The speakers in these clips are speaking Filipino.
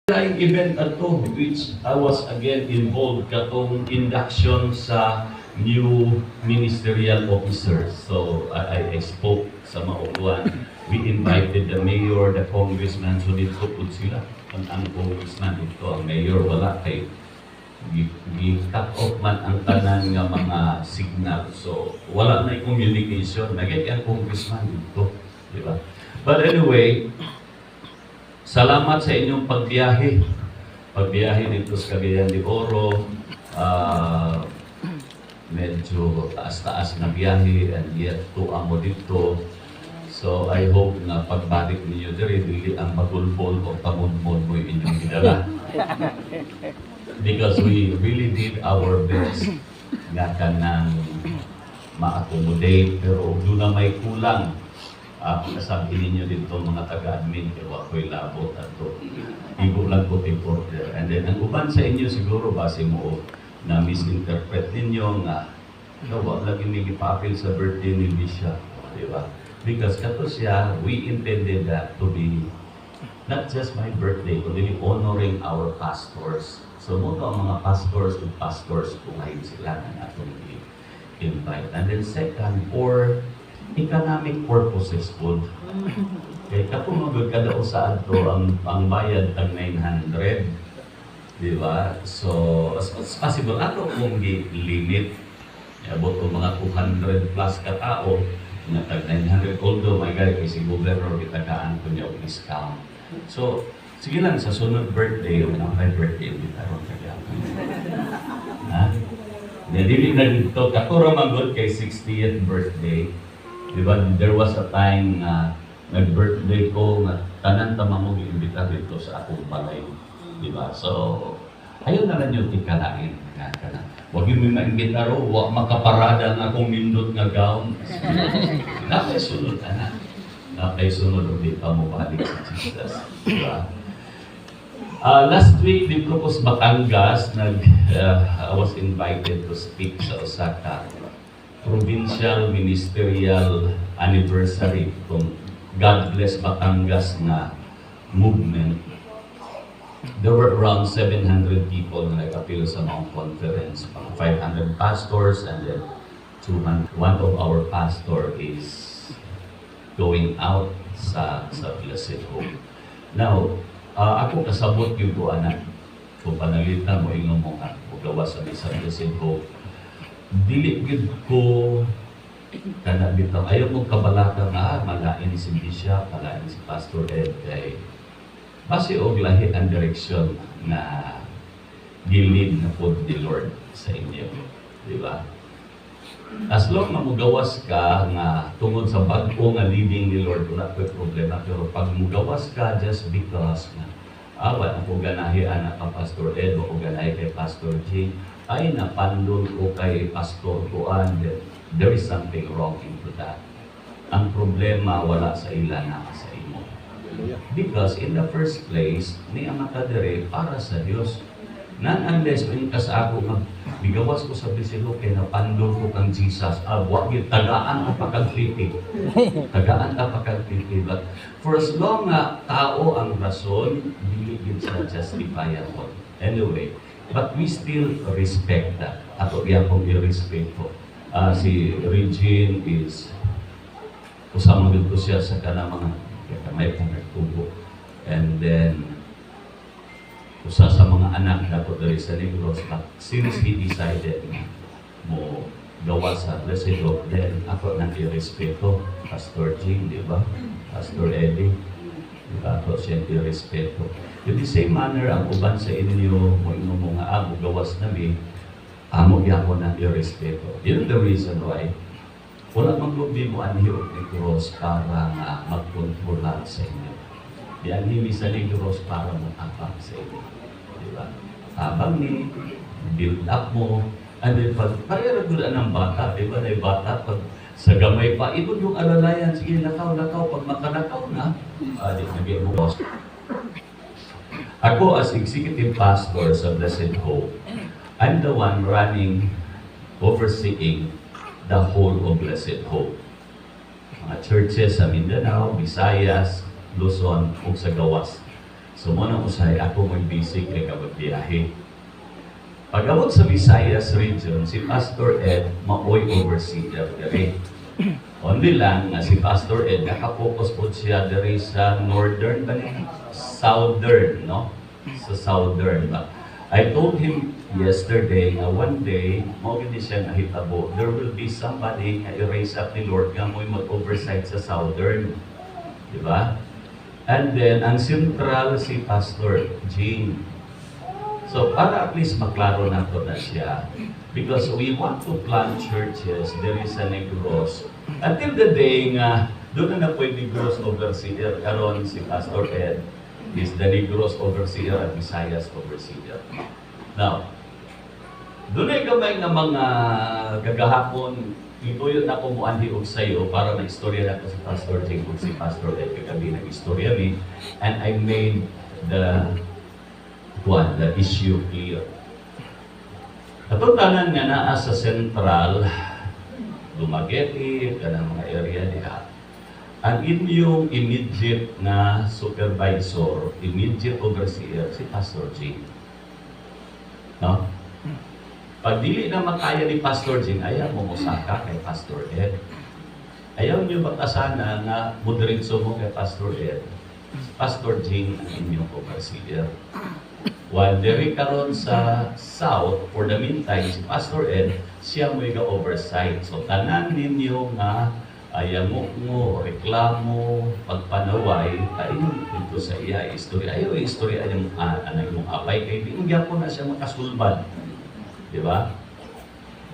Laing event ato which I was again involved katong induction sa new ministerial officers. So I spoke sa maupuan. We invited the mayor, the congressman, so dito po sila. Ang congressman dito, ang mayor wala kay gi-cut off man ang tanan nga mga signal. So wala na communication. Nagay ang congressman dito, di ba? But anyway, salamat sa inyong pagbiyahe. Pagbiyahe dito sa Cagayan de Oro, medyo taas-taas na biyahe and yet tuwa mo dito. So I hope na pagbalik ninyo dili ang magulbol o tamudmod mo yung inyong gidala. Because we really did our best nga kanang ma-accommodate pero doon na may kulang. Kasabi ninyo dito mga taga-admin, kaya ako'y labot at to. Igo lang po reporter. And then, ang uban sa inyo siguro, base mo na misinterpret ninyo nga wag lagi nagipapil sa birthday ni Bisha. Di ba? Because kato siya, we intended that to be not just my birthday, kundi honoring our pastors. So, mo ang mga pastors and pastors kung ngayon sila na atong invite. And then second, for economic purposes po. Kaya kapumagod kada usaan to ang bayad tag 900. Di ba? So, as possible, ato kung limit. Abot ko mga 200 plus katao na tag 900. Although, my God, kasi governor itagaan ko niya o discount. So, sige lang, sa sunod birthday, o my birthday, itaron kaya. Ha? Dili na dito, katuro magod kay 60th birthday. Diba, there was a time na nag-birthday ko na tanan tamang mo giimbita dito sa akong balay. Diba? So, ayun na lang yung tikalain. Huwag yung mga imbita ro, huwag makaparada na akong mindot nga gown. Napay sunod na. Napay sunod ulit pa mo balik sa Jesus. Diba? Last week, dito ko sa Batangas, I was invited to speak sa Osaka. Provincial Ministerial Anniversary kung God Bless Batangas na movement. There were around 700 people na nag-appeal sa mga conference. 500 pastors and then 200. One of our pastor is going out sa Blessed Hope. Now, ako kasabot yung ko anak. Kung panalitan mo yung mo nga, gawas sa Blessed Hope. Dili gid ko kana bitaw ayaw mo kabalaka nga malain si Bisha, malain si Pastor Ed kay base og lahi ang direksyon na gilid na po ni Lord sa inyo, di ba? As long na mugawas ka nga tungod sa bag-o nga leading ni Lord wala ko'y problema, pero pag mugawas ka just because nga awan ako ganahi anak ka Pastor Ed o ganahi kay Pastor G ay napandol ko kay Pastor Juan, there is something wrong into that. Ang problema wala sa ila na sa imo. Because in the first place, ni ang makadere para sa Dios. Unless when ka sa ako bigawas ko sa bisilo kay napandol ko kang Jesus, wag yung tagaan ka pagkagpipig. Tagaan ka pagkagpipig. But for as long na tao ang rason, hindi siya justifiable. Anyway, but we still respect that. Ato yan kong i-respect ko. Si Regine is usama ko siya sa kanang mga kamay pang nagtubo. And then, usa sa mga anak dapat dari sa Negros. But since he decided mo gawa sa Blessed Hope, then ako nang i-respeto. Pastor Jing, di ba? Pastor Eddie. Ato siya i-respeto. In the same manner, ang uban sa inyo, mo nga amo, gawas na mi, amo ko na i-respeto. Yun the reason why, wala maglubi mo anhiyo ni Cross para magkontrolar sa inyo. Di anhiyo sa Cross para mag-apang sa inyo. Diba? Habang ni, build up mo, and then pag pariragulan ng bata, diba na yung bata, pag sa gamay pa, ibon yung alalayan, sige, lakaw, pag makalakaw na, di naging mo. Ako as executive pastor sa Blessed Hope, I'm the one running, overseeing the whole of Blessed Hope. Mga churches sa Mindanao, Visayas, Luzon, ug sa Gawas. So mo nang usay ako mag-basic kay kabagbiyahe. Pag-abot sa Visayas region, si Pastor Ed maoy overseer dere. Only lang nga si Pastor Ed nakapokus po siya dere sa northern ba southern, no? Sa southern ba. I told him yesterday na one day, mo gani siya nahitabo, there will be somebody nga i-raise up ni Lord nga mo'y mag-oversight sa southern. Di ba? And then, ang central si Pastor Jean. So, para at least maklaro na to na siya. Because we want to plant churches, there is a Negros. Until the day nga, doon na po yung Negros overseer. Karon si Pastor Ed is the Negros overseer at Visayas overseer. Now, doon ay gamay nga mga gagahapon, ituyo na ko mo anhiog sa'yo para na-istorya na ko si Pastor Jacob, si Pastor Ed, kagabi nag-istorya mi. And I made the issue clear. Katutanan nga naa sa Central, Dumaguete, kanang mga area diha. Ang inyong immediate na supervisor, immediate overseer, si Pastor Jing. No? Pag dili na makaya ni Pastor Jing, ayaw mo musaka kay Pastor Ed. Ayaw niyo batasana nga moderitso mo kay Pastor Ed. Pastor Jing ang inyong overseer. While diri karon sa South, for the meantime, si Pastor Ed, siya mo oversight. So, tanan ninyo nga ayaw mo, reklamo, pagpanaway, ayun dito sa iya, istorya. Ayaw, istorya yung anak mong apay, kay binigyan ko na siya makasulbad. Di ba?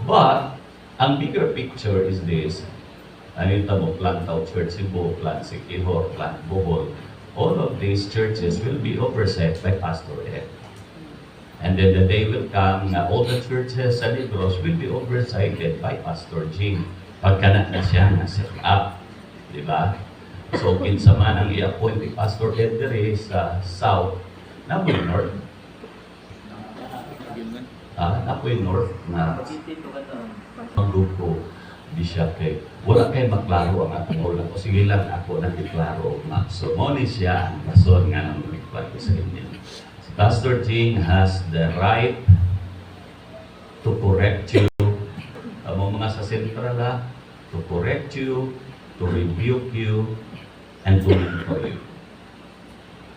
But, ang bigger picture is this. Anita mo, plant out church Cebu, plant Sikihor, plant Bohol. All of these churches will be oversight by Pastor Ed. And then the day will come na all the churches sa Negros will be oversighted by Pastor Jing. Pagkanak na siya na set up. Di ba? So, kinsa man ang i-appoint ni Pastor Ed dere sa South, na po North. Na po North na ang grupo di siya kay wala kay maklaro ang atong ulan o sige lang ako nagdeklaro na so mo ni siya ang rason nga nang magklaro sa inyo. Si Pastor Jing has the right to correct you among mga sa Central to correct you, to rebuke you, and to mentor you.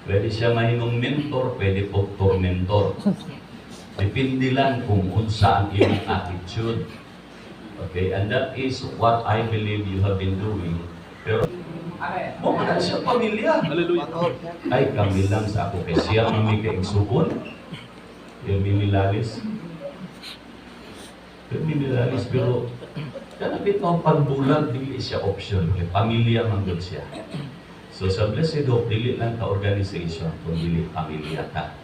Pwede siya mahimong mentor, pwede po tormentor. Depende lang kung unsa ang iyong attitude. Okay, and that is what I believe you have been doing. Pero, mo man siya pamilya. Ay, kami lang sa ako. Kaya siya mami kaigsuon. Yung minilalis. Yung minilalis, pero, kanapit mo pagbulag, dili siya option. Kaya pamilya man doon siya. So, sa Blessed Hope, dili lang ka organization, kung dili pamilya ka.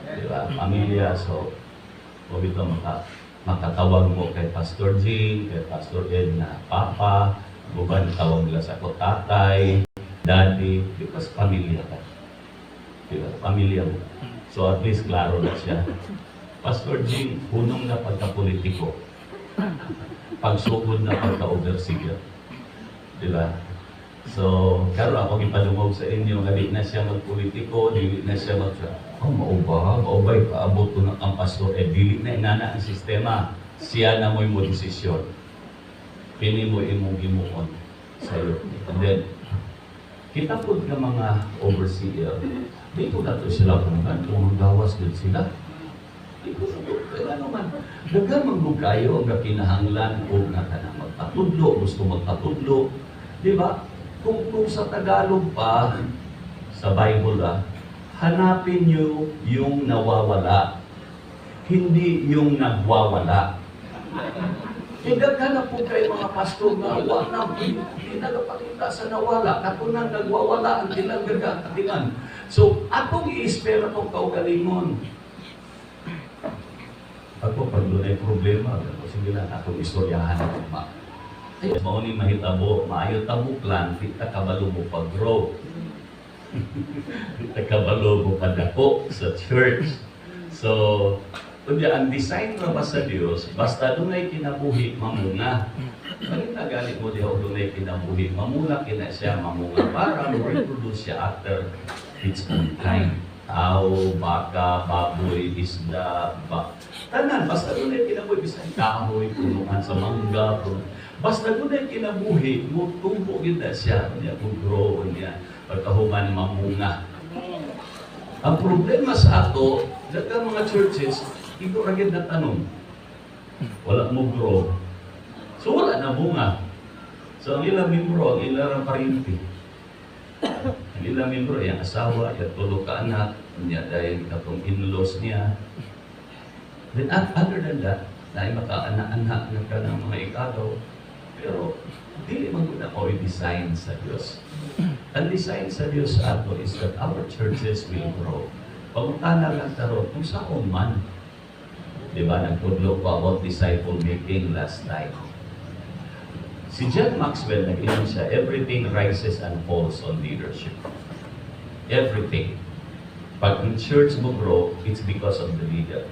Diba? Pamilya, so, huwag ito makatawag mo kay Pastor Jing, kay Pastor Ed na Papa, buban tawag nila sa ako tatay, daddy, because pamilya ka. Diba? Pamilya mo. So at least klaro na siya. Pastor Jing, punong na pagka-politiko. Pagsugod na pagka-overseer. Diba? So, karo ako ipadungog sa inyo, hindi na siya magpolitiko, hindi na siya maubay, paabot ko ng ang pastor, dili na inana ang sistema, siya na mo yung desisyon. Pini mo imong gimuon sa iyo. And then, kita po ka mga overseer, dito na to sila kung gawas din sila. Dito na to, kaya naman, dagang magbukayo ang kinahanglan o na ka na magpatudlo, gusto magpatudlo, di ba? Kung sa Tagalog pa, sa Bible hanapin nyo yung nawawala, hindi yung nagwawala. Daghan po kayo mga pastor na wala, hindi nagpakita sa nawala, katunang nagwawala ang ilang gagatingan. So, atong i-espera itong kaugalingon. Ako, pag doon ay problema, sige lang, atong istoryahan ako ma. Ay, mauni mahitabo, maayo tamo plan, kita kabalo mo pag-grow. Kita kabalo mo padako sa church. So, kunya ang design na ba sa Diyos, basta doon ay kinabuhi, mamuna. Balita galit mo diya doon ay kinabuhi, mamuna kina siya, mamunga para ma-reproduce siya after its own time. tao, baka, baboy, isda, tanan, basta doon ay kinabuhi, bisan kahoy, punuan sa mangga, basta doon ay kinabuhi, mo tubo kita siya, niya grow niya, pagkahuman mamunga. Ang problema sa ato, daghang mga churches, ito agad na tanong, wala mo grow. So wala na bunga. So ang ilang membro, ang ilang parinti. Ang ilang membro, yung asawa, yung tulog ka anak, niya dahil katong in-laws niya. Then other than that, na makaanak-anak na ka ng mga ikagaw. Pero, hindi man ko na ko i-design sa Diyos. Ang design sa Diyos sa ato is that our churches will grow. Pagkutana lang taro, kung saan man. Diba, nagtudlo ko about disciple making last time. Si John Maxwell, nag-inom siya, everything rises and falls on leadership. Everything. Pag ang church mo grow, it's because of the leader.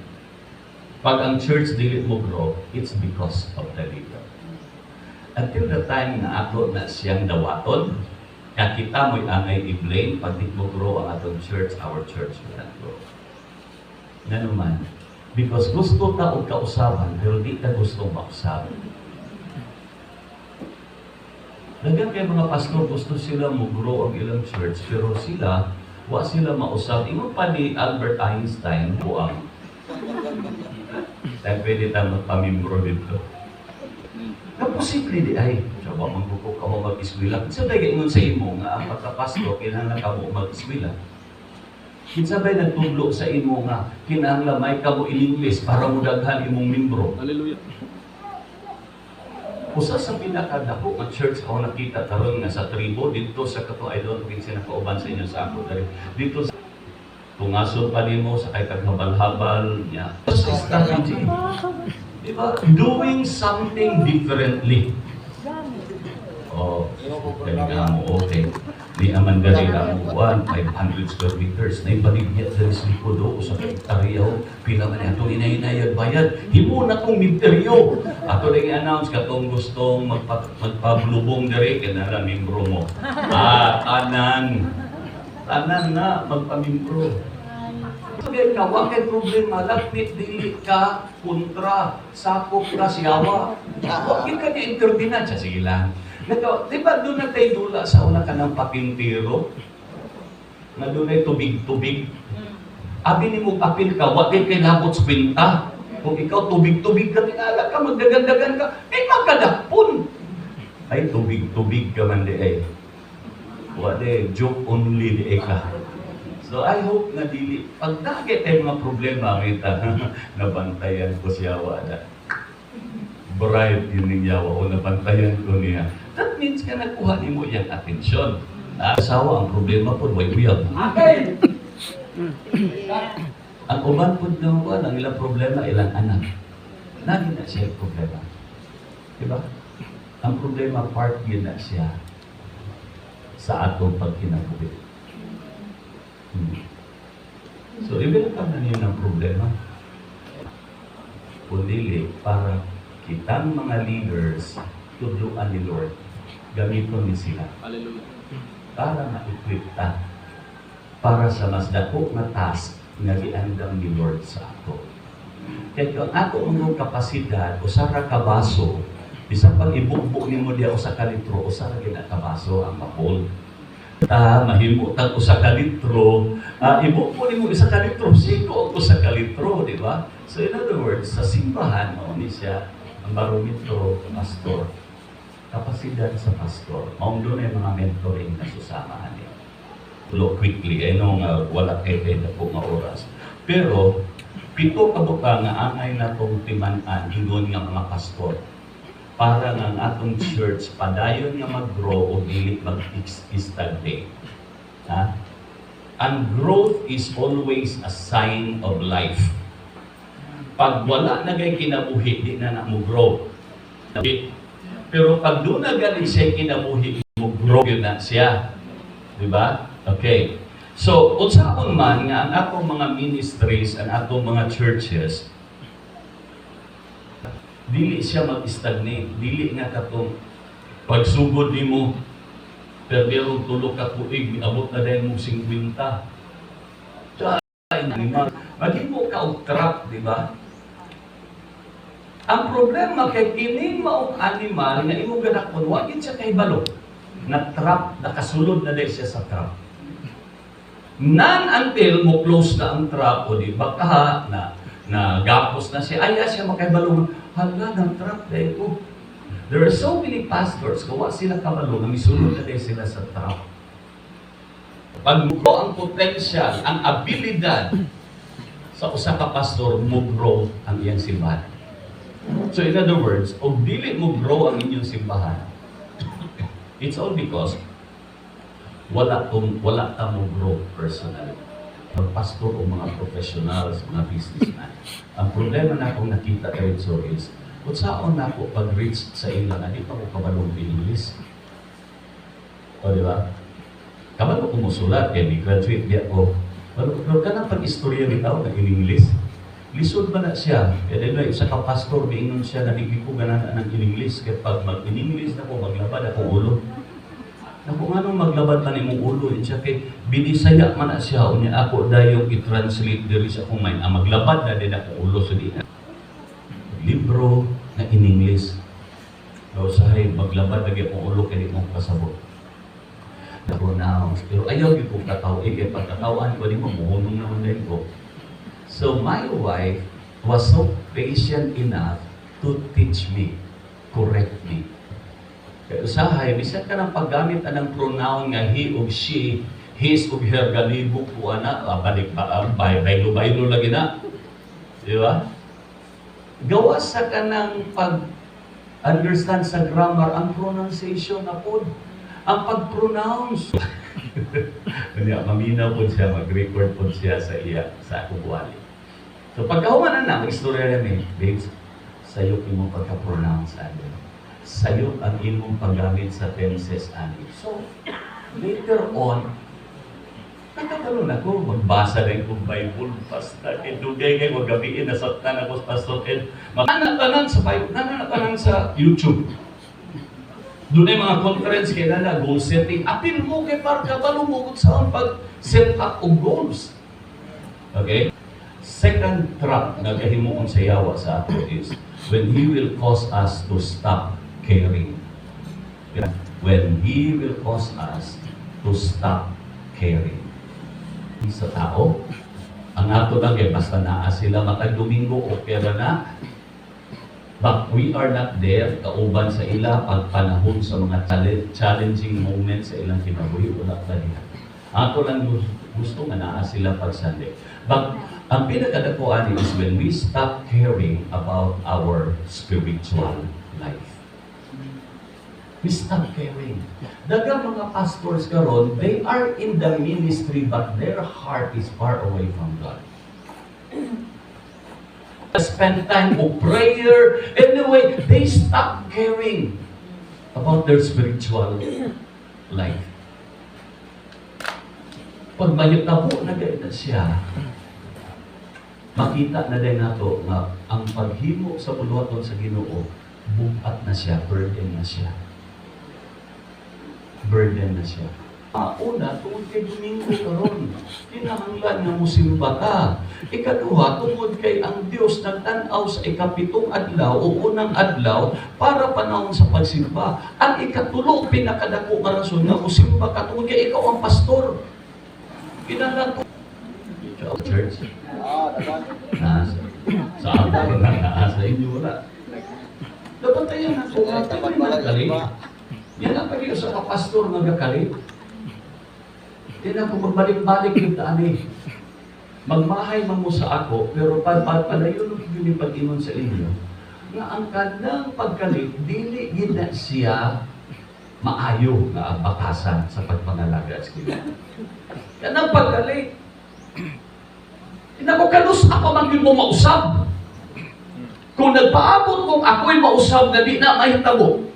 Pag ang church dili mo grow, it's because of the leader. Until the time na ato na siyang dawaton, kaya kita mo'y angay i-blame, pag di mo grow ang atong church, our church will not grow. Nga naman, because gusto ta o kausaban, pero di ta gusto mausaban. Dagan kay mga pastor, gusto sila mag-grow ang ilang church, pero sila, wa sila mausap. Ingon pa ni Albert Einstein, buang. Dahil pwede tayo magpamimbro dito. Naposible di ay, sabi magbuko ka mo mag-iswila. Kinsabay ka ingon sa imo nga ang pagka-pastor, kinahanglan ka mo mag-iswila. Kinsabay nagtudlo sa imo nga, kinahanglan may ka mo in-English para mo daghan imong membro. Hallelujah. Usa sa pinakadako nga church ako nakita karon nga sa tribo dito sa kato I don't think siya nakauban sa inyo sa ako dito sa tungason pa nimo sa kay kaghabal-habal niya. Sa strategy. Diba? Doing something differently. Oh, kaya mo okay. Di aman gali ka mo 500 square meters na ipaligya sa likodo o sa hektaryaw pila man atong inayinayag bayad himo na tong misteryo ato ring announce katong gustong magpablubong diri kinala membro mo tanan na magpamimbro kaya wa kay problema lapit dili ka kontra sakop ka siyawa wa gyud ka niya interdinan sa sige lang. Di ba doon na tayo dula sa una ka ng papintero? Na doon ay tubig-tubig. Abi ni mo apil ka, wakil kay labot sa kwinta. Kung ikaw tubig-tubig ka, tinala ka, magdagandagan ka, makadakpon. Ay, tubig-tubig ka man di ay. Wala, joke only di ay ka. So I hope na dili, pag nakakit ay mga problema, kita, nabantayan ko siya wala. Bribe yun ng yawa o nabantayan ko niya. That means ka nakuha ni mo yung atensyon. Asawa, ang problema po, way uyab. Okay! Ang uban po naman, ang ilang problema, ilang anak. Lagi na siya yung problema. Diba? Ang problema, part yun na siya sa atong pagkinabuhi. So, ibig ka na niyo ng problema. Pundili, para kitang mga leaders, tudluan ni Lord, gamiton ni sila. Hallelujah. Para ma-equip ta, para sa mas dako nga task nga giandam ni Lord sa ato. Kaya kung ato ang kapasidad, usara ka baso, bisang pag ibukbuk ni mo diya usa ka litro, usara gina ka baso ang mapol. Mahimutan usa ka litro, ibukbuk ni mo isa ka litro, siko o usa ka litro, di ba? So in other words, sa simbahan, ni siya, ang barometro, pastor. Kapasidad sa pastor. Maong doon ay mga mentoring na susamahan niya. Tulo quickly, nung wala kayo na po nga oras. Pero, pito kabuka nga angay na itong timanan, ingon nga mga pastor. Para nga ang atong church, padayon nga mag-grow o dili mag-stagnate. And growth is always a sign of life. Pag wala na kay kinabuhi, di na mo-grow. Pero pag doon na galing siya kinabuhi, mo-grow yun na siya. Diba? Okay. So, unsaon man nga ang atong mga ministries, ang atong mga churches, dili siya mag-stagnate. Dili nga katong pagsugod ni mo, pero merong tulog ka tuig, abot na dahil mong 50. animal. Maging mo ka og trap, di ba? Ang problema kay kining maong animal nga imo ganakon, wa gid siya kay balo. Na trap, nakasulod na dahil siya sa trap. Nan until mo close na ang trap o di ba ka na gapos na siya, ay siya makaibalong, hala ng trap dahil ko. There are so many pastors, kawa sila kabalo, na misulod na dahil sila sa trap. Pag-grow ang potential, ang abilidad sa usa ka pastor, mo-grow ang iyang simbahan. So in other words, kung dili mo grow ang inyong simbahan, it's all because wala ka mo grow personally. Mga pastor o mga professionals, mga businessman. Ang problema na akong nakita kayo is, kung saan na ako pag-reach sa ilang, hindi pa ko kabalong English. O di ba? Kabalo ko musulat, kaya may graduate di ako. Pero ka na pag-istorya bitaw na in English. Lisod ba na siya? Kaya dahil isa ka pastor, maingon siya na hindi ko ganaan ng English. Kaya pag in English na ko, maglabad ako ulo. Naku nga nung maglabad na ni mong ulo, siya kay binisaya man na siya, unya ako dayong i-translate diri sa akong mind. Maglabad na din ako ulo sa diha. Libro na in English. So sahay, maglabad lagi akong ulo kaya di mong kasabot. Pero ayaw yung kong katawin, kaya pagkatawaan ko, di mo, muhunong naman din ko. So my wife was so patient enough to teach me, correct me. Kaya usahay, bisan ka ng paggamit ng pronoun nga he o she, his o her, galibok po na, balik ba, baylo-baylo lagi na. Di ba? Gawa sa ka ng pag-understand sa grammar, ang pronunciation na po. Ang pag-pronounce. Maminaw po siya, mag-record po siya sa akong buwali. So pagkahuman na mag-istorya namin, babes, sayo imong pagka-pronounce ano. Sayo ang imong paggamit sa tenses ano. So, later on, nagkakaroon ako, magbasa rin kong Bible, basta dugay kayo, magabiin, nasaktan ako sa Pastor Ed. Nanatanan sa Bible, nanatanan sa YouTube. Doon ay mga conference kaya na goal setting. Apil mo kay para kabalumugod sa ang pag-set up of goals. Okay? Second trap na kahimuon sa yawa sa ato is when He will cause us to stop caring. When He will cause us to stop caring. Sa tao, ang ato lang kay basta naa sila matag Domingo o pera na, but we are not there, kauban sa ila, pagpanahon sa mga challenging moments sa ilang kinabuhi, wala pa niya. Ako lang gusto nga naa sila pag Sunday. But ang pinakadakuan is when we stop caring about our spiritual life. We stop caring. Dagang mga pastors karon, they are in the ministry but their heart is far away from God. Spend time of prayer. Anyway, they stop caring about their spiritual life. Pag mayutabo na gaya na siya, makita na din nato nga ang paghimo sa buluhaton sa Ginoo, bukat na siya, burden na siya. Burden na siya. Una, tungod kay Domingo karon, kinahanglan nga musimba ka. Ikaduha, tungod kay ang Dios nagtanaw sa ikapitong adlaw o unang adlaw para panahon sa pagsimba. Ang ikatulo, pinakadako nga rason nga musimba ka, tungod kay ikaw ang pastor. Kinahanglan church. Sa ako na sa inyo wala. Dapat tayo na kung tayo magkali. Yan ang pag sa kapastor magkakali. Hindi na kung magbalik-balik yung taani. Magmahay man mo sa ako, pero palayon yung pag-ingon sa inyo, nga ang kanang pagkalit, dili gina siya maayo na batasan sa pagpangalaga sa kanya. Yan ang pagkalit. Inakukalus ako man yun mo mausap. Kung nagpaabot kong ako'y mausap na di na mahitabo,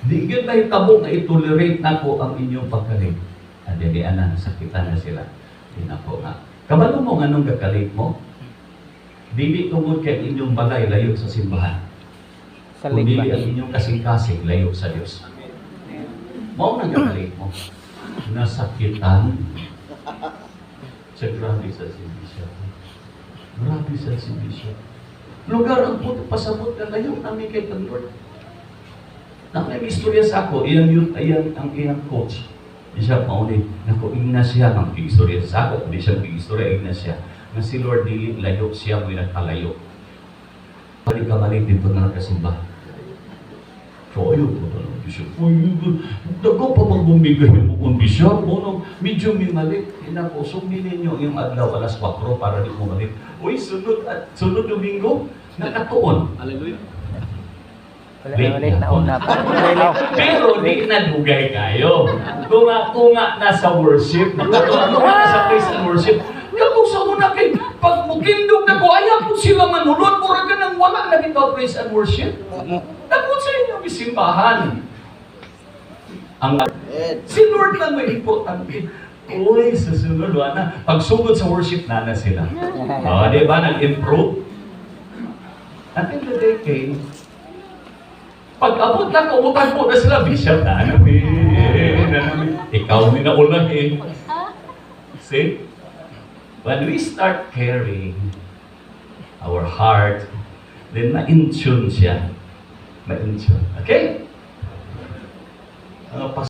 di yun mahitabo na itolerate na ko ang inyong pagkalit. Hindi na, sakitan na sila. Hindi na po nga. Kabalo mo nga nung gakalit mo, dili tungod kay inyong balay layo sa simbahan. Kung dili ang inyong kasing-kasing layo sa Diyos. Mao nang gakalit mo. Nasakitan Sa grabe sa si Bishop. Grabe sa si Bishop. Lugar ang puto, pasabot na layo namin kay the Lord. May istorya sa ako, ang iyang coach. Bishop Mauli, naku, Ignacia, ang istorya sa ako, Bishop istorya Ignacia, na si Lord dili layo siya mo nagkalayo. Pali ka mali dito na nakasimba. So, ayun po na Bishop. Dago pa magbumigay mo kung Bishop, medyo may mali. Inako, sumili niyo yung adlaw alas 4 para di mo mali. Uy, sunod Domingo, nakatuon. Hallelujah. Ulit na una pa. Pero di nadugay kayo. Tunga-tunga na sa worship. Tunga-tunga na sa praise and worship. Kapag sa una kay, pag mukindog na ko, ayaw po sila manulod, mura ka nang wala na bitaw praise and worship. Tapos sa inyo, isimbahan. Si Lord lang may importante. Uy, susunod, na. Pagsugod sa worship, nana sila. Di ba? Nag-improve. At in the day, kay, pag-abot na kautang po na sila, Bishop na ikaw din na ulang See? When we start carrying our heart, then ma-in-tune siya. Ma-in-tune. Okay?